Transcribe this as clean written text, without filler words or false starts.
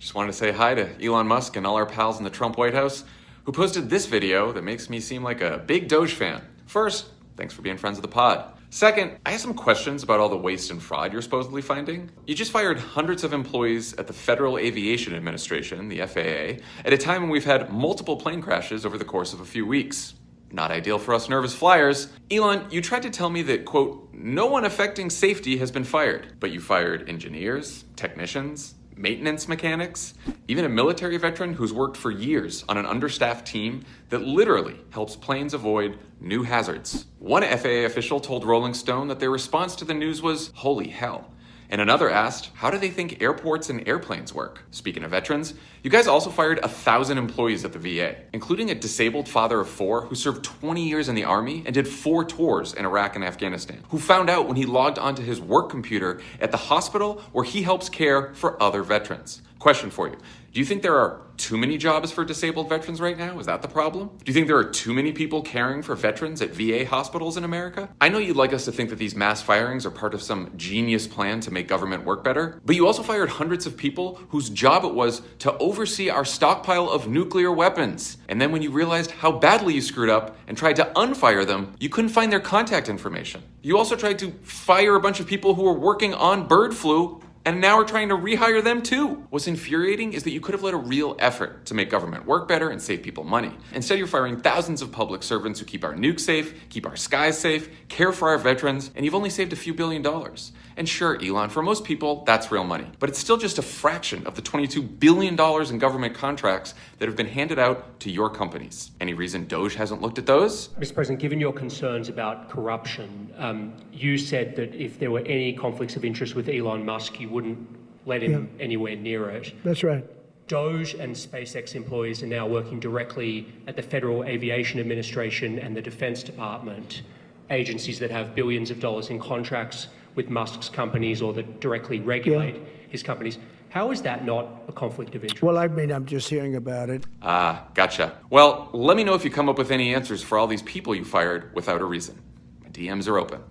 Just wanted to say hi to Elon Musk and all our pals in the Trump White House who posted this video that makes me seem like a big Doge fan. First, thanks for being friends of the pod. Second, I have some questions about all the waste and fraud you're supposedly finding. You just fired hundreds of employees at the Federal Aviation Administration, the FAA, at a time when we've had multiple plane crashes over the course of a few weeks. Not ideal for us nervous flyers. Elon, you tried to tell me that, quote, no one affecting safety has been fired, but you fired engineers, technicians, maintenance mechanics, even a military veteran who's worked for years on an understaffed team that literally helps planes avoid new hazards. One FAA official told Rolling Stone that their response to the news was, holy hell. And another asked, how do they think airports and airplanes work? Speaking of veterans, you guys also fired 1,000 employees at the VA, including a disabled father of 4 who served 20 years in the Army and did 4 tours in Iraq and Afghanistan, who found out when he logged onto his work computer at the hospital where he helps care for other veterans. Question for you. Do you think there are too many jobs for disabled veterans right now? Is that the problem? Do you think there are too many people caring for veterans at VA hospitals in America? I know you'd like us to think that these mass firings are part of some genius plan to make government work better, but you also fired hundreds of people whose job it was to oversee our stockpile of nuclear weapons. And then when you realized how badly you screwed up and tried to unfire them, you couldn't find their contact information. You also tried to fire a bunch of people who were working on bird flu, and now we're trying to rehire them too. What's infuriating is that you could have led a real effort to make government work better and save people money. Instead, you're firing thousands of public servants who keep our nukes safe, keep our skies safe, care for our veterans, and you've only saved a few $1 billion. And sure, Elon, for most people, that's real money. But it's still just a fraction of the $22 billion in government contracts that have been handed out to your companies. Any reason Doge hasn't looked at those? Mr. President, given your concerns about corruption, you said that if there were any conflicts of interest with Elon Musk, you wouldn't let him anywhere near it. That's right. Doge and SpaceX employees are now working directly at the Federal Aviation Administration and the Defense Department, agencies that have billions of dollars in contracts with Musk's companies or that directly regulate his companies. How is that not a conflict of interest? Well, I mean, I'm just hearing about it. Gotcha. Well, let me know if you come up with any answers for all these people you fired without a reason. My DMs are open.